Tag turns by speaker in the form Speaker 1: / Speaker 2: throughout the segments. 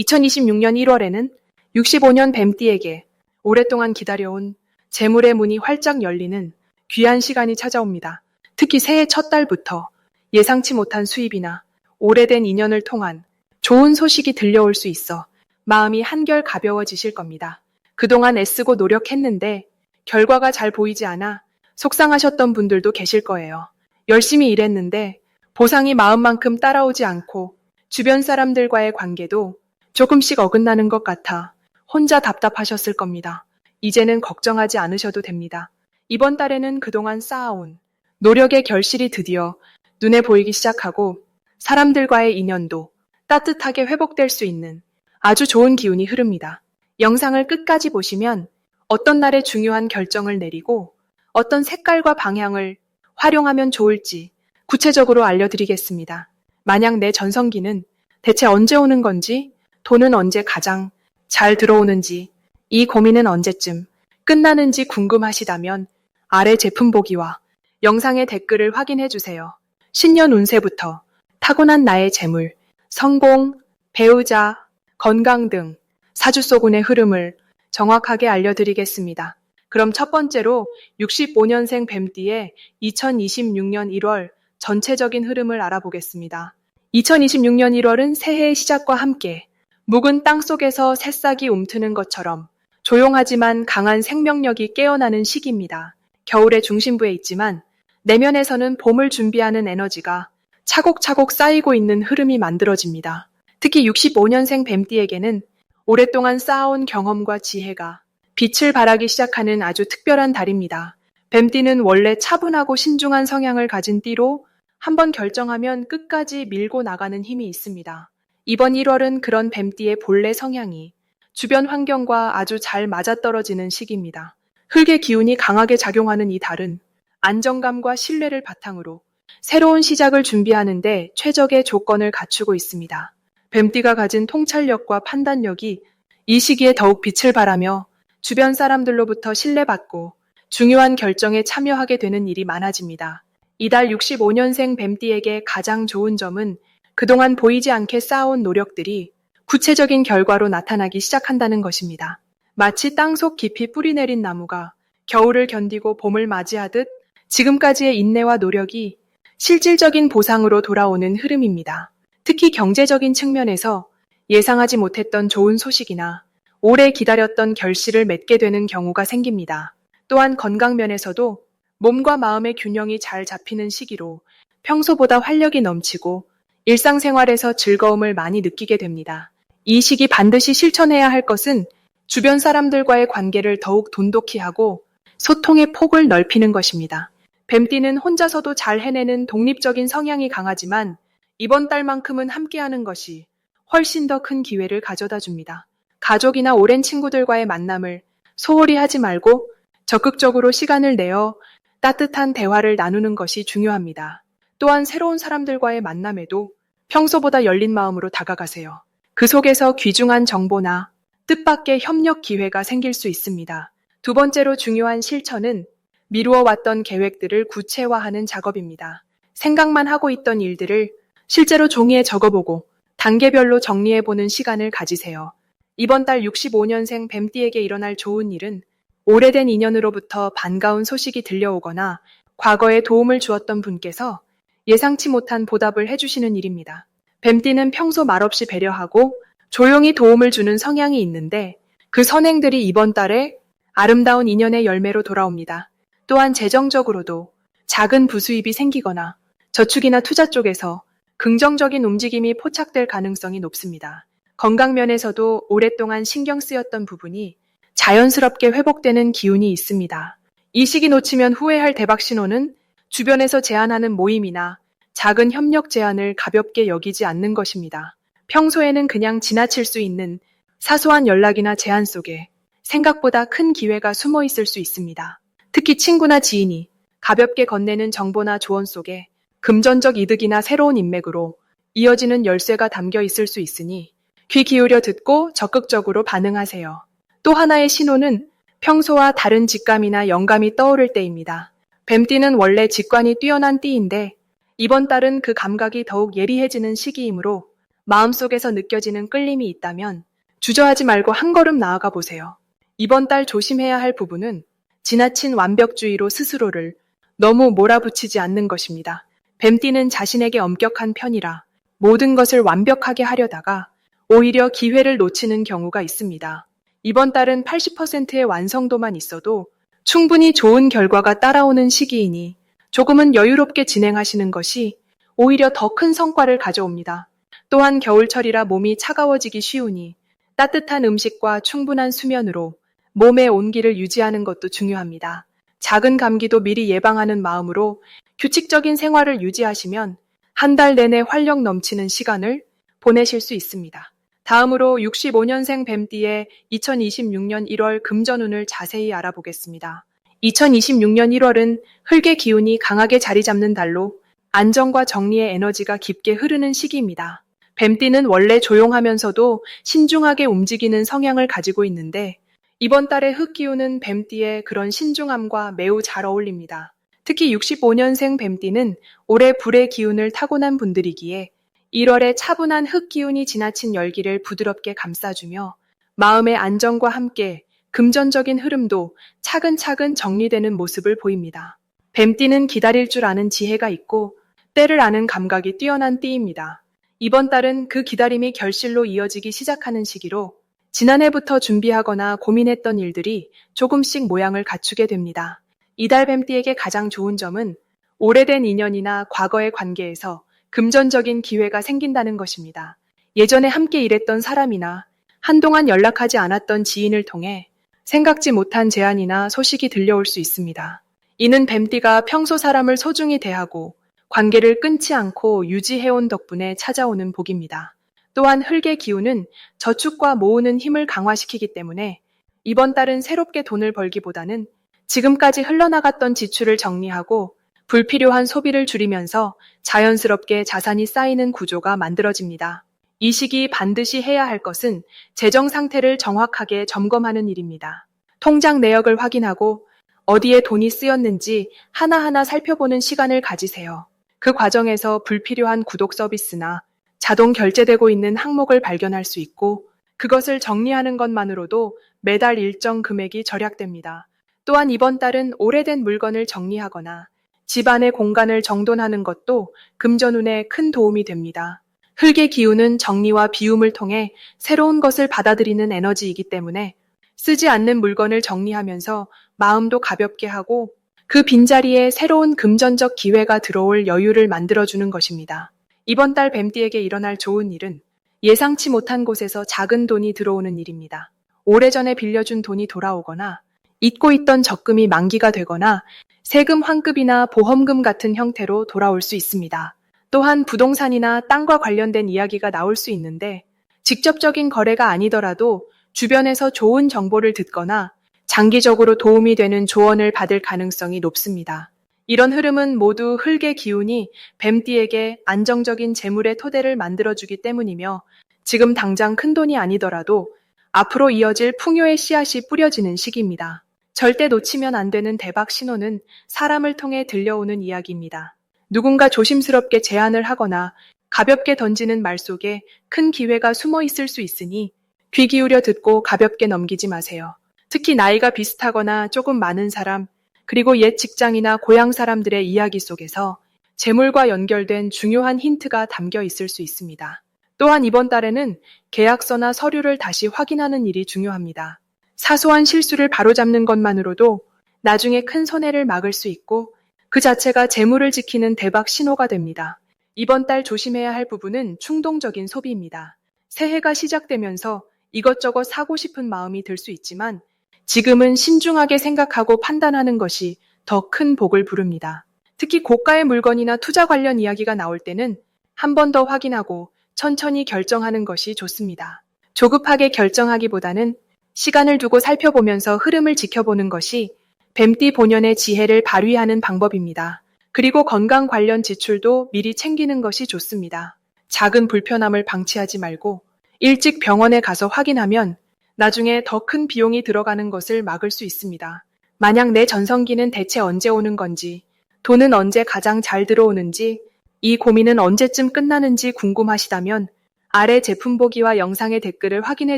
Speaker 1: 2026년 1월에는 65년 뱀띠에게 오랫동안 기다려온 재물의 문이 활짝 열리는 귀한 시간이 찾아옵니다. 특히 새해 첫 달부터 예상치 못한 수입이나 오래된 인연을 통한 좋은 소식이 들려올 수 있어 마음이 한결 가벼워지실 겁니다. 그동안 애쓰고 노력했는데 결과가 잘 보이지 않아 속상하셨던 분들도 계실 거예요. 열심히 일했는데 보상이 마음만큼 따라오지 않고 주변 사람들과의 관계도 조금씩 어긋나는 것 같아 혼자 답답하셨을 겁니다. 이제는 걱정하지 않으셔도 됩니다. 이번 달에는 그동안 쌓아온 노력의 결실이 드디어 눈에 보이기 시작하고 사람들과의 인연도 따뜻하게 회복될 수 있는 아주 좋은 기운이 흐릅니다. 영상을 끝까지 보시면 어떤 날에 중요한 결정을 내리고 어떤 색깔과 방향을 활용하면 좋을지 구체적으로 알려드리겠습니다. 만약 내 전성기는 대체 언제 오는 건지, 돈은 언제 가장 잘 들어오는지, 이 고민은 언제쯤 끝나는지 궁금하시다면 아래 제품 보기와 영상의 댓글을 확인해 주세요. 신년 운세부터 타고난 나의 재물, 성공, 배우자, 건강 등 사주소군의 흐름을 정확하게 알려드리겠습니다. 그럼 첫 번째로 65년생 뱀띠의 2026년 1월 전체적인 흐름을 알아보겠습니다. 2026년 1월은 새해의 시작과 함께 묵은 땅속에서 새싹이 움트는 것처럼 조용하지만 강한 생명력이 깨어나는 시기입니다. 겨울의 중심부에 있지만 내면에서는 봄을 준비하는 에너지가 차곡차곡 쌓이고 있는 흐름이 만들어집니다. 특히 65년생 뱀띠에게는 오랫동안 쌓아온 경험과 지혜가 빛을 발하기 시작하는 아주 특별한 달입니다. 뱀띠는 원래 차분하고 신중한 성향을 가진 띠로 한번 결정하면 끝까지 밀고 나가는 힘이 있습니다. 이번 1월은 그런 뱀띠의 본래 성향이 주변 환경과 아주 잘 맞아떨어지는 시기입니다. 흙의 기운이 강하게 작용하는 이 달은 안정감과 신뢰를 바탕으로 새로운 시작을 준비하는데 최적의 조건을 갖추고 있습니다. 뱀띠가 가진 통찰력과 판단력이 이 시기에 더욱 빛을 발하며 주변 사람들로부터 신뢰받고 중요한 결정에 참여하게 되는 일이 많아집니다. 이달 65년생 뱀띠에게 가장 좋은 점은 그동안 보이지 않게 쌓아온 노력들이 구체적인 결과로 나타나기 시작한다는 것입니다. 마치 땅속 깊이 뿌리 내린 나무가 겨울을 견디고 봄을 맞이하듯 지금까지의 인내와 노력이 실질적인 보상으로 돌아오는 흐름입니다. 특히 경제적인 측면에서 예상하지 못했던 좋은 소식이나 오래 기다렸던 결실을 맺게 되는 경우가 생깁니다. 또한 건강 면에서도 몸과 마음의 균형이 잘 잡히는 시기로 평소보다 활력이 넘치고 일상생활에서 즐거움을 많이 느끼게 됩니다. 이 시기 반드시 실천해야 할 것은 주변 사람들과의 관계를 더욱 돈독히 하고 소통의 폭을 넓히는 것입니다. 뱀띠는 혼자서도 잘 해내는 독립적인 성향이 강하지만 이번 달만큼은 함께하는 것이 훨씬 더 큰 기회를 가져다 줍니다. 가족이나 오랜 친구들과의 만남을 소홀히 하지 말고 적극적으로 시간을 내어 따뜻한 대화를 나누는 것이 중요합니다. 또한 새로운 사람들과의 만남에도 평소보다 열린 마음으로 다가가세요. 그 속에서 귀중한 정보나 뜻밖의 협력 기회가 생길 수 있습니다. 두 번째로 중요한 실천은 미루어 왔던 계획들을 구체화하는 작업입니다. 생각만 하고 있던 일들을 실제로 종이에 적어보고 단계별로 정리해보는 시간을 가지세요. 이번 달 65년생 뱀띠에게 일어날 좋은 일은 오래된 인연으로부터 반가운 소식이 들려오거나 과거에 도움을 주었던 분께서 예상치 못한 보답을 해주시는 일입니다. 뱀띠는 평소 말없이 배려하고 조용히 도움을 주는 성향이 있는데 그 선행들이 이번 달에 아름다운 인연의 열매로 돌아옵니다. 또한 재정적으로도 작은 부수입이 생기거나 저축이나 투자 쪽에서 긍정적인 움직임이 포착될 가능성이 높습니다. 건강 면에서도 오랫동안 신경 쓰였던 부분이 자연스럽게 회복되는 기운이 있습니다. 이 시기 놓치면 후회할 대박 신호는 주변에서 제안하는 모임이나 작은 협력 제안을 가볍게 여기지 않는 것입니다. 평소에는 그냥 지나칠 수 있는 사소한 연락이나 제안 속에 생각보다 큰 기회가 숨어 있을 수 있습니다. 특히 친구나 지인이 가볍게 건네는 정보나 조언 속에 금전적 이득이나 새로운 인맥으로 이어지는 열쇠가 담겨 있을 수 있으니 귀 기울여 듣고 적극적으로 반응하세요. 또 하나의 신호는 평소와 다른 직감이나 영감이 떠오를 때입니다. 뱀띠는 원래 직관이 뛰어난 띠인데 이번 달은 그 감각이 더욱 예리해지는 시기이므로 마음속에서 느껴지는 끌림이 있다면 주저하지 말고 한 걸음 나아가 보세요. 이번 달 조심해야 할 부분은 지나친 완벽주의로 스스로를 너무 몰아붙이지 않는 것입니다. 뱀띠는 자신에게 엄격한 편이라 모든 것을 완벽하게 하려다가 오히려 기회를 놓치는 경우가 있습니다. 이번 달은 80%의 완성도만 있어도 충분히 좋은 결과가 따라오는 시기이니 조금은 여유롭게 진행하시는 것이 오히려 더 큰 성과를 가져옵니다. 또한 겨울철이라 몸이 차가워지기 쉬우니 따뜻한 음식과 충분한 수면으로 몸의 온기를 유지하는 것도 중요합니다. 작은 감기도 미리 예방하는 마음으로 규칙적인 생활을 유지하시면 한 달 내내 활력 넘치는 시간을 보내실 수 있습니다. 다음으로 65년생 뱀띠의 2026년 1월 금전운을 자세히 알아보겠습니다. 2026년 1월은 흙의 기운이 강하게 자리 잡는 달로 안정과 정리의 에너지가 깊게 흐르는 시기입니다. 뱀띠는 원래 조용하면서도 신중하게 움직이는 성향을 가지고 있는데 이번 달의 흙 기운은 뱀띠의 그런 신중함과 매우 잘 어울립니다. 특히 65년생 뱀띠는 올해 불의 기운을 타고난 분들이기에 1월에 차분한 흙 기운이 지나친 열기를 부드럽게 감싸주며 마음의 안정과 함께 금전적인 흐름도 차근차근 정리되는 모습을 보입니다. 뱀띠는 기다릴 줄 아는 지혜가 있고 때를 아는 감각이 뛰어난 띠입니다. 이번 달은 그 기다림이 결실로 이어지기 시작하는 시기로 지난해부터 준비하거나 고민했던 일들이 조금씩 모양을 갖추게 됩니다. 이달 뱀띠에게 가장 좋은 점은 오래된 인연이나 과거의 관계에서 금전적인 기회가 생긴다는 것입니다. 예전에 함께 일했던 사람이나 한동안 연락하지 않았던 지인을 통해 생각지 못한 제안이나 소식이 들려올 수 있습니다. 이는 뱀띠가 평소 사람을 소중히 대하고 관계를 끊지 않고 유지해온 덕분에 찾아오는 복입니다. 또한 흙의 기운은 저축과 모으는 힘을 강화시키기 때문에 이번 달은 새롭게 돈을 벌기보다는 지금까지 흘러나갔던 지출을 정리하고 불필요한 소비를 줄이면서 자연스럽게 자산이 쌓이는 구조가 만들어집니다. 이 시기 반드시 해야 할 것은 재정 상태를 정확하게 점검하는 일입니다. 통장 내역을 확인하고 어디에 돈이 쓰였는지 하나하나 살펴보는 시간을 가지세요. 그 과정에서 불필요한 구독 서비스나 자동 결제되고 있는 항목을 발견할 수 있고 그것을 정리하는 것만으로도 매달 일정 금액이 절약됩니다. 또한 이번 달은 오래된 물건을 정리하거나 집안의 공간을 정돈하는 것도 금전운에 큰 도움이 됩니다. 흙의 기운은 정리와 비움을 통해 새로운 것을 받아들이는 에너지이기 때문에 쓰지 않는 물건을 정리하면서 마음도 가볍게 하고 그 빈자리에 새로운 금전적 기회가 들어올 여유를 만들어주는 것입니다. 이번 달 뱀띠에게 일어날 좋은 일은 예상치 못한 곳에서 작은 돈이 들어오는 일입니다. 오래전에 빌려준 돈이 돌아오거나 잊고 있던 적금이 만기가 되거나 세금 환급이나 보험금 같은 형태로 돌아올 수 있습니다. 또한 부동산이나 땅과 관련된 이야기가 나올 수 있는데 직접적인 거래가 아니더라도 주변에서 좋은 정보를 듣거나 장기적으로 도움이 되는 조언을 받을 가능성이 높습니다. 이런 흐름은 모두 흙의 기운이 뱀띠에게 안정적인 재물의 토대를 만들어주기 때문이며 지금 당장 큰 돈이 아니더라도 앞으로 이어질 풍요의 씨앗이 뿌려지는 시기입니다. 절대 놓치면 안 되는 대박 신호는 사람을 통해 들려오는 이야기입니다. 누군가 조심스럽게 제안을 하거나 가볍게 던지는 말 속에 큰 기회가 숨어 있을 수 있으니 귀 기울여 듣고 가볍게 넘기지 마세요. 특히 나이가 비슷하거나 조금 많은 사람, 그리고 옛 직장이나 고향 사람들의 이야기 속에서 재물과 연결된 중요한 힌트가 담겨 있을 수 있습니다. 또한 이번 달에는 계약서나 서류를 다시 확인하는 일이 중요합니다. 사소한 실수를 바로잡는 것만으로도 나중에 큰 손해를 막을 수 있고 그 자체가 재물을 지키는 대박 신호가 됩니다. 이번 달 조심해야 할 부분은 충동적인 소비입니다. 새해가 시작되면서 이것저것 사고 싶은 마음이 들 수 있지만 지금은 신중하게 생각하고 판단하는 것이 더 큰 복을 부릅니다. 특히 고가의 물건이나 투자 관련 이야기가 나올 때는 한 번 더 확인하고 천천히 결정하는 것이 좋습니다. 조급하게 결정하기보다는 시간을 두고 살펴보면서 흐름을 지켜보는 것이 뱀띠 본연의 지혜를 발휘하는 방법입니다. 그리고 건강 관련 지출도 미리 챙기는 것이 좋습니다. 작은 불편함을 방치하지 말고 일찍 병원에 가서 확인하면 나중에 더 큰 비용이 들어가는 것을 막을 수 있습니다. 만약 내 전성기는 대체 언제 오는 건지, 돈은 언제 가장 잘 들어오는지, 이 고민은 언제쯤 끝나는지 궁금하시다면 아래 제품 보기와 영상의 댓글을 확인해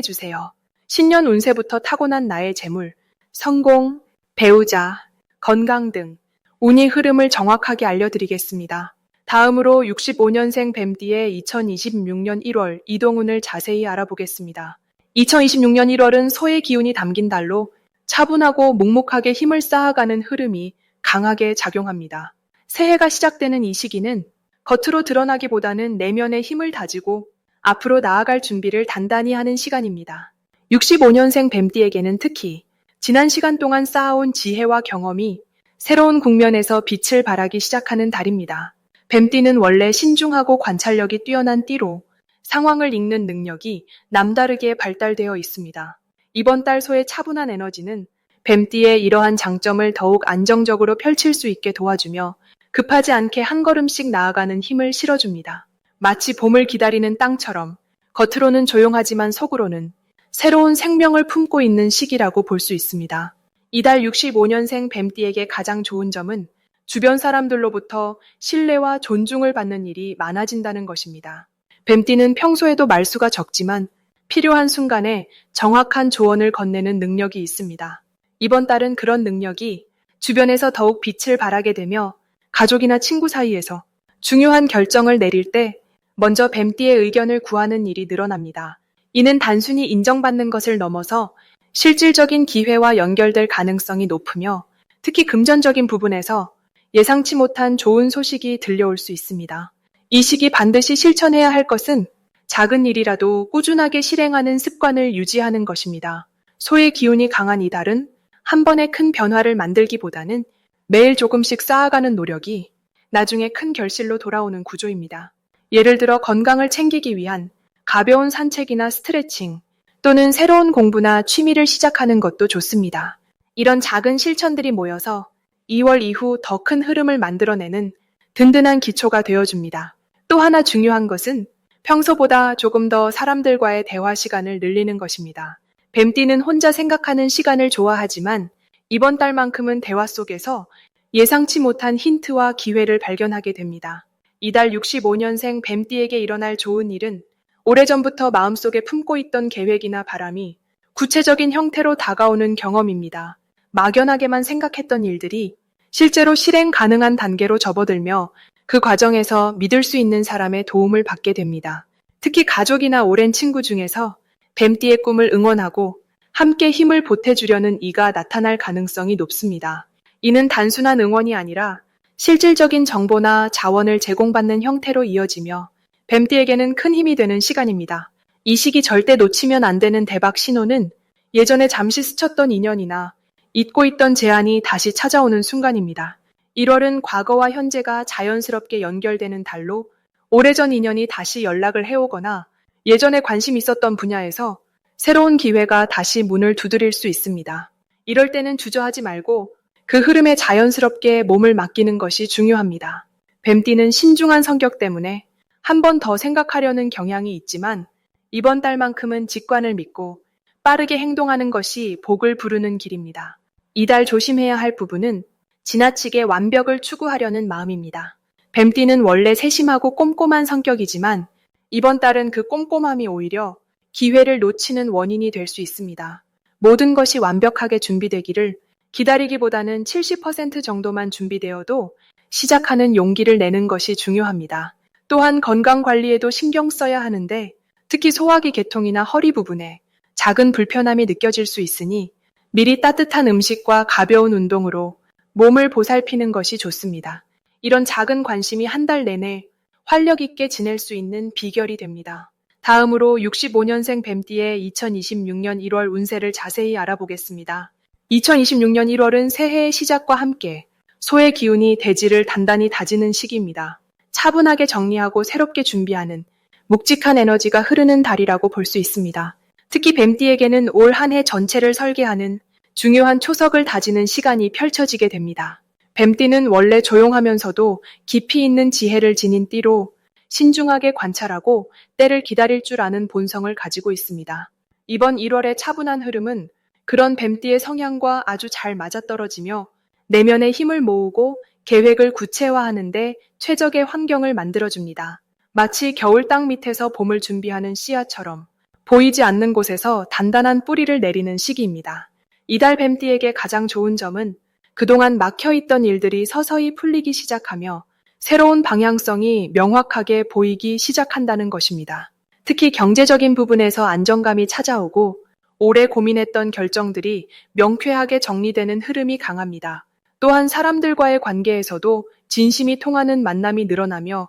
Speaker 1: 주세요. 신년 운세부터 타고난 나의 재물, 성공, 배우자, 건강 등 운이 흐름을 정확하게 알려드리겠습니다. 다음으로 65년생 뱀띠의 2026년 1월 이동운을 자세히 알아보겠습니다. 2026년 1월은 소의 기운이 담긴 달로 차분하고 묵묵하게 힘을 쌓아가는 흐름이 강하게 작용합니다. 새해가 시작되는 이 시기는 겉으로 드러나기보다는 내면의 힘을 다지고 앞으로 나아갈 준비를 단단히 하는 시간입니다. 65년생 뱀띠에게는 특히 지난 시간 동안 쌓아온 지혜와 경험이 새로운 국면에서 빛을 발하기 시작하는 달입니다. 뱀띠는 원래 신중하고 관찰력이 뛰어난 띠로 상황을 읽는 능력이 남다르게 발달되어 있습니다. 이번 달 소의 차분한 에너지는 뱀띠의 이러한 장점을 더욱 안정적으로 펼칠 수 있게 도와주며 급하지 않게 한 걸음씩 나아가는 힘을 실어줍니다. 마치 봄을 기다리는 땅처럼 겉으로는 조용하지만 속으로는 새로운 생명을 품고 있는 시기라고 볼 수 있습니다. 이달 65년생 뱀띠에게 가장 좋은 점은 주변 사람들로부터 신뢰와 존중을 받는 일이 많아진다는 것입니다. 뱀띠는 평소에도 말수가 적지만 필요한 순간에 정확한 조언을 건네는 능력이 있습니다. 이번 달은 그런 능력이 주변에서 더욱 빛을 발하게 되며 가족이나 친구 사이에서 중요한 결정을 내릴 때 먼저 뱀띠의 의견을 구하는 일이 늘어납니다. 이는 단순히 인정받는 것을 넘어서 실질적인 기회와 연결될 가능성이 높으며 특히 금전적인 부분에서 예상치 못한 좋은 소식이 들려올 수 있습니다. 이 시기 반드시 실천해야 할 것은 작은 일이라도 꾸준하게 실행하는 습관을 유지하는 것입니다. 소의 기운이 강한 이달은 한 번에 큰 변화를 만들기보다는 매일 조금씩 쌓아가는 노력이 나중에 큰 결실로 돌아오는 구조입니다. 예를 들어 건강을 챙기기 위한 가벼운 산책이나 스트레칭 또는 새로운 공부나 취미를 시작하는 것도 좋습니다. 이런 작은 실천들이 모여서 2월 이후 더 큰 흐름을 만들어내는 든든한 기초가 되어줍니다. 또 하나 중요한 것은 평소보다 조금 더 사람들과의 대화 시간을 늘리는 것입니다. 뱀띠는 혼자 생각하는 시간을 좋아하지만 이번 달만큼은 대화 속에서 예상치 못한 힌트와 기회를 발견하게 됩니다. 이달 65년생 뱀띠에게 일어날 좋은 일은 오래전부터 마음속에 품고 있던 계획이나 바람이 구체적인 형태로 다가오는 경험입니다. 막연하게만 생각했던 일들이 실제로 실행 가능한 단계로 접어들며 그 과정에서 믿을 수 있는 사람의 도움을 받게 됩니다. 특히 가족이나 오랜 친구 중에서 뱀띠의 꿈을 응원하고 함께 힘을 보태주려는 이가 나타날 가능성이 높습니다. 이는 단순한 응원이 아니라 실질적인 정보나 자원을 제공받는 형태로 이어지며 뱀띠에게는 큰 힘이 되는 시간입니다. 이 시기 절대 놓치면 안 되는 대박 신호는 예전에 잠시 스쳤던 인연이나 잊고 있던 제안이 다시 찾아오는 순간입니다. 1월은 과거와 현재가 자연스럽게 연결되는 달로 오래전 인연이 다시 연락을 해오거나 예전에 관심 있었던 분야에서 새로운 기회가 다시 문을 두드릴 수 있습니다. 이럴 때는 주저하지 말고 그 흐름에 자연스럽게 몸을 맡기는 것이 중요합니다. 뱀띠는 신중한 성격 때문에 한 번 더 생각하려는 경향이 있지만 이번 달만큼은 직관을 믿고 빠르게 행동하는 것이 복을 부르는 길입니다. 이달 조심해야 할 부분은 지나치게 완벽을 추구하려는 마음입니다. 뱀띠는 원래 세심하고 꼼꼼한 성격이지만 이번 달은 그 꼼꼼함이 오히려 기회를 놓치는 원인이 될 수 있습니다. 모든 것이 완벽하게 준비되기를 기다리기보다는 70% 정도만 준비되어도 시작하는 용기를 내는 것이 중요합니다. 또한 건강 관리에도 신경 써야 하는데 특히 소화기 계통이나 허리 부분에 작은 불편함이 느껴질 수 있으니 미리 따뜻한 음식과 가벼운 운동으로 몸을 보살피는 것이 좋습니다. 이런 작은 관심이 한 달 내내 활력 있게 지낼 수 있는 비결이 됩니다. 다음으로 65년생 뱀띠의 2026년 1월 운세를 자세히 알아보겠습니다. 2026년 1월은 새해의 시작과 함께 소의 기운이 대지를 단단히 다지는 시기입니다. 차분하게 정리하고 새롭게 준비하는 묵직한 에너지가 흐르는 달이라고 볼 수 있습니다. 특히 뱀띠에게는 올 한 해 전체를 설계하는 중요한 초석을 다지는 시간이 펼쳐지게 됩니다. 뱀띠는 원래 조용하면서도 깊이 있는 지혜를 지닌 띠로 신중하게 관찰하고 때를 기다릴 줄 아는 본성을 가지고 있습니다. 이번 1월의 차분한 흐름은 그런 뱀띠의 성향과 아주 잘 맞아떨어지며 내면의 힘을 모으고 계획을 구체화하는 데 최적의 환경을 만들어줍니다. 마치 겨울 땅 밑에서 봄을 준비하는 씨앗처럼 보이지 않는 곳에서 단단한 뿌리를 내리는 시기입니다. 이달 뱀띠에게 가장 좋은 점은 그동안 막혀있던 일들이 서서히 풀리기 시작하며 새로운 방향성이 명확하게 보이기 시작한다는 것입니다. 특히 경제적인 부분에서 안정감이 찾아오고 오래 고민했던 결정들이 명쾌하게 정리되는 흐름이 강합니다. 또한 사람들과의 관계에서도 진심이 통하는 만남이 늘어나며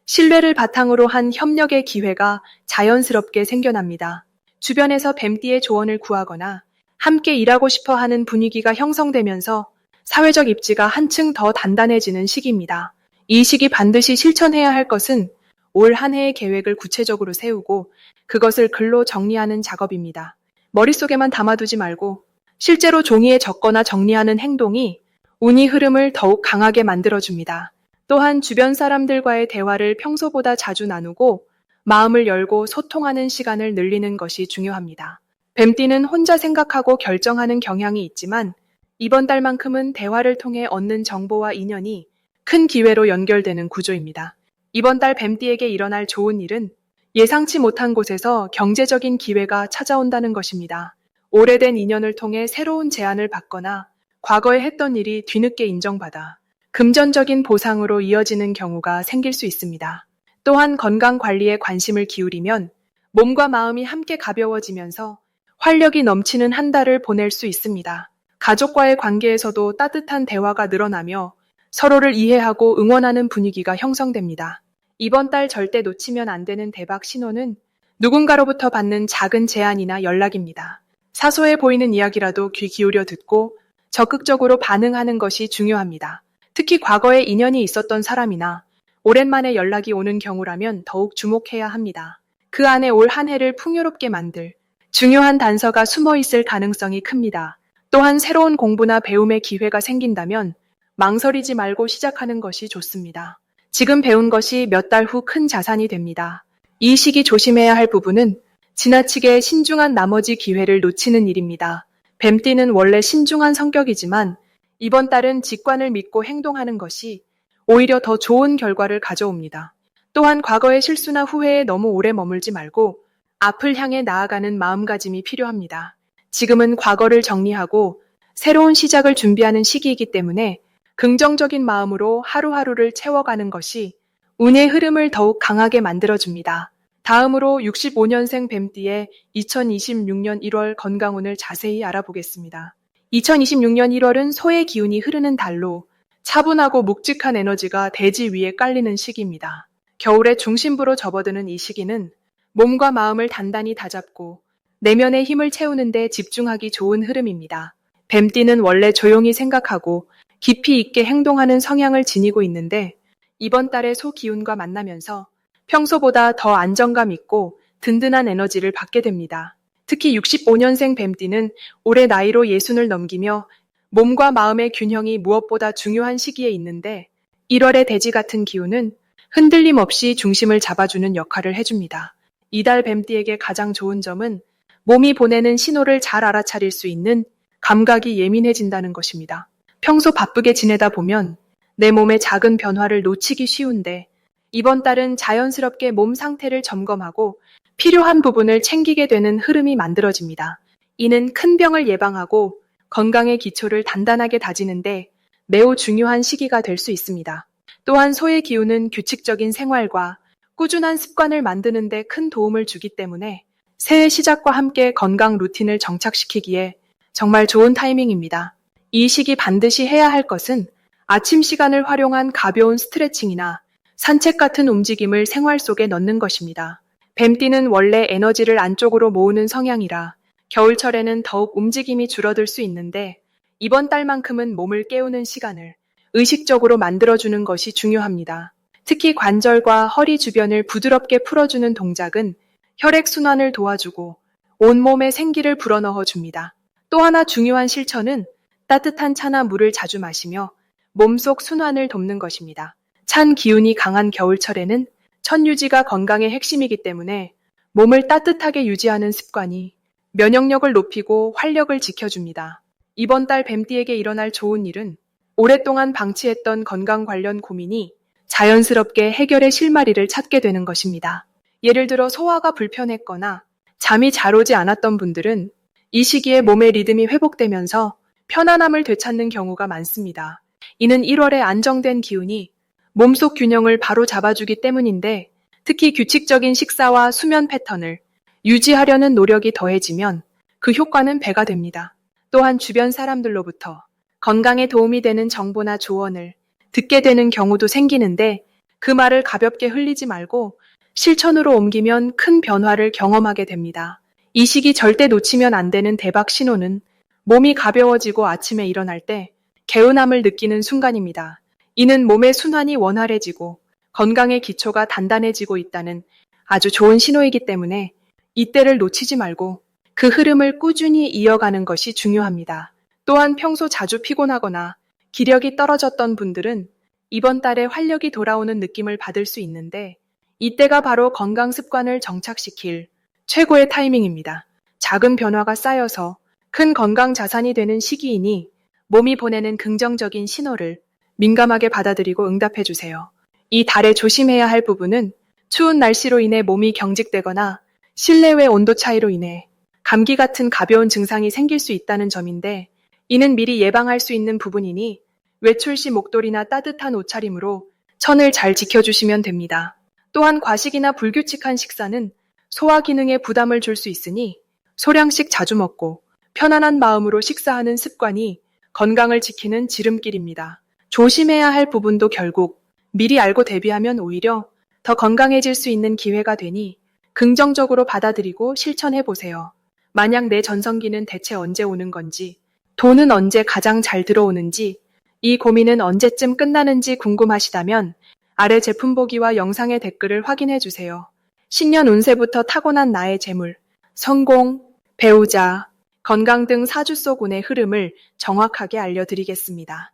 Speaker 1: 신뢰를 바탕으로 한 협력의 기회가 자연스럽게 생겨납니다. 주변에서 뱀띠의 조언을 구하거나 함께 일하고 싶어 하는 분위기가 형성되면서 사회적 입지가 한층 더 단단해지는 시기입니다. 이 시기 반드시 실천해야 할 것은 올 한 해의 계획을 구체적으로 세우고 그것을 글로 정리하는 작업입니다. 머릿속에만 담아두지 말고 실제로 종이에 적거나 정리하는 행동이 운이 흐름을 더욱 강하게 만들어줍니다. 또한 주변 사람들과의 대화를 평소보다 자주 나누고 마음을 열고 소통하는 시간을 늘리는 것이 중요합니다. 뱀띠는 혼자 생각하고 결정하는 경향이 있지만 이번 달만큼은 대화를 통해 얻는 정보와 인연이 큰 기회로 연결되는 구조입니다. 이번 달 뱀띠에게 일어날 좋은 일은 예상치 못한 곳에서 경제적인 기회가 찾아온다는 것입니다. 오래된 인연을 통해 새로운 제안을 받거나 과거에 했던 일이 뒤늦게 인정받아 금전적인 보상으로 이어지는 경우가 생길 수 있습니다. 또한 건강 관리에 관심을 기울이면 몸과 마음이 함께 가벼워지면서 활력이 넘치는 한 달을 보낼 수 있습니다. 가족과의 관계에서도 따뜻한 대화가 늘어나며 서로를 이해하고 응원하는 분위기가 형성됩니다. 이번 달 절대 놓치면 안 되는 대박 신호는 누군가로부터 받는 작은 제안이나 연락입니다. 사소해 보이는 이야기라도 귀 기울여 듣고 적극적으로 반응하는 것이 중요합니다. 특히 과거에 인연이 있었던 사람이나 오랜만에 연락이 오는 경우라면 더욱 주목해야 합니다. 그 안에 올 한 해를 풍요롭게 만들 중요한 단서가 숨어 있을 가능성이 큽니다. 또한 새로운 공부나 배움의 기회가 생긴다면 망설이지 말고 시작하는 것이 좋습니다. 지금 배운 것이 몇 달 후 큰 자산이 됩니다. 이 시기 조심해야 할 부분은 지나치게 신중한 나머지 기회를 놓치는 일입니다. 뱀띠는 원래 신중한 성격이지만 이번 달은 직관을 믿고 행동하는 것이 오히려 더 좋은 결과를 가져옵니다. 또한 과거의 실수나 후회에 너무 오래 머물지 말고 앞을 향해 나아가는 마음가짐이 필요합니다. 지금은 과거를 정리하고 새로운 시작을 준비하는 시기이기 때문에 긍정적인 마음으로 하루하루를 채워가는 것이 운의 흐름을 더욱 강하게 만들어줍니다. 다음으로 65년생 뱀띠의 2026년 1월 건강운을 자세히 알아보겠습니다. 2026년 1월은 소의 기운이 흐르는 달로 차분하고 묵직한 에너지가 대지 위에 깔리는 시기입니다. 겨울의 중심부로 접어드는 이 시기는 몸과 마음을 단단히 다잡고 내면의 힘을 채우는 데 집중하기 좋은 흐름입니다. 뱀띠는 원래 조용히 생각하고 깊이 있게 행동하는 성향을 지니고 있는데 이번 달에 소 기운과 만나면서 평소보다 더 안정감 있고 든든한 에너지를 받게 됩니다. 특히 65년생 뱀띠는 올해 나이로 60을 넘기며 몸과 마음의 균형이 무엇보다 중요한 시기에 있는데 1월의 대지 같은 기운은 흔들림 없이 중심을 잡아주는 역할을 해줍니다. 이달 뱀띠에게 가장 좋은 점은 몸이 보내는 신호를 잘 알아차릴 수 있는 감각이 예민해진다는 것입니다. 평소 바쁘게 지내다 보면 내 몸의 작은 변화를 놓치기 쉬운데 이번 달은 자연스럽게 몸 상태를 점검하고 필요한 부분을 챙기게 되는 흐름이 만들어집니다. 이는 큰 병을 예방하고 건강의 기초를 단단하게 다지는데 매우 중요한 시기가 될 수 있습니다. 또한 소의 기운은 규칙적인 생활과 꾸준한 습관을 만드는 데 큰 도움을 주기 때문에 새해 시작과 함께 건강 루틴을 정착시키기에 정말 좋은 타이밍입니다. 이 시기 반드시 해야 할 것은 아침 시간을 활용한 가벼운 스트레칭이나 산책 같은 움직임을 생활 속에 넣는 것입니다. 뱀띠는 원래 에너지를 안쪽으로 모으는 성향이라 겨울철에는 더욱 움직임이 줄어들 수 있는데 이번 달만큼은 몸을 깨우는 시간을 의식적으로 만들어주는 것이 중요합니다. 특히 관절과 허리 주변을 부드럽게 풀어주는 동작은 혈액순환을 도와주고 온몸에 생기를 불어넣어 줍니다. 또 하나 중요한 실천은 따뜻한 차나 물을 자주 마시며 몸속 순환을 돕는 것입니다. 찬 기운이 강한 겨울철에는 천유지가 건강의 핵심이기 때문에 몸을 따뜻하게 유지하는 습관이 면역력을 높이고 활력을 지켜줍니다. 이번 달 뱀띠에게 일어날 좋은 일은 오랫동안 방치했던 건강 관련 고민이 자연스럽게 해결의 실마리를 찾게 되는 것입니다. 예를 들어 소화가 불편했거나 잠이 잘 오지 않았던 분들은 이 시기에 몸의 리듬이 회복되면서 편안함을 되찾는 경우가 많습니다. 이는 1월의 안정된 기운이 몸속 균형을 바로 잡아주기 때문인데, 특히 규칙적인 식사와 수면 패턴을 유지하려는 노력이 더해지면 그 효과는 배가 됩니다. 또한 주변 사람들로부터 건강에 도움이 되는 정보나 조언을 듣게 되는 경우도 생기는데, 그 말을 가볍게 흘리지 말고 실천으로 옮기면 큰 변화를 경험하게 됩니다. 이 시기 절대 놓치면 안 되는 대박 신호는 몸이 가벼워지고 아침에 일어날 때 개운함을 느끼는 순간입니다. 이는 몸의 순환이 원활해지고 건강의 기초가 단단해지고 있다는 아주 좋은 신호이기 때문에 이때를 놓치지 말고 그 흐름을 꾸준히 이어가는 것이 중요합니다. 또한 평소 자주 피곤하거나 기력이 떨어졌던 분들은 이번 달에 활력이 돌아오는 느낌을 받을 수 있는데, 이때가 바로 건강 습관을 정착시킬 최고의 타이밍입니다. 작은 변화가 쌓여서 큰 건강 자산이 되는 시기이니 몸이 보내는 긍정적인 신호를 민감하게 받아들이고 응답해 주세요. 이 달에 조심해야 할 부분은 추운 날씨로 인해 몸이 경직되거나 실내외 온도 차이로 인해 감기 같은 가벼운 증상이 생길 수 있다는 점인데, 이는 미리 예방할 수 있는 부분이니 외출 시 목도리나 따뜻한 옷차림으로 천을 잘 지켜주시면 됩니다. 또한 과식이나 불규칙한 식사는 소화 기능에 부담을 줄 수 있으니 소량씩 자주 먹고 편안한 마음으로 식사하는 습관이 건강을 지키는 지름길입니다. 조심해야 할 부분도 결국 미리 알고 대비하면 오히려 더 건강해질 수 있는 기회가 되니 긍정적으로 받아들이고 실천해 보세요. 만약 내 전성기는 대체 언제 오는 건지, 돈은 언제 가장 잘 들어오는지, 이 고민은 언제쯤 끝나는지 궁금하시다면 아래 제품 보기와 영상의 댓글을 확인해 주세요. 신년 운세부터 타고난 나의 재물, 성공, 배우자, 건강 등 사주 속 운의 흐름을 정확하게 알려드리겠습니다.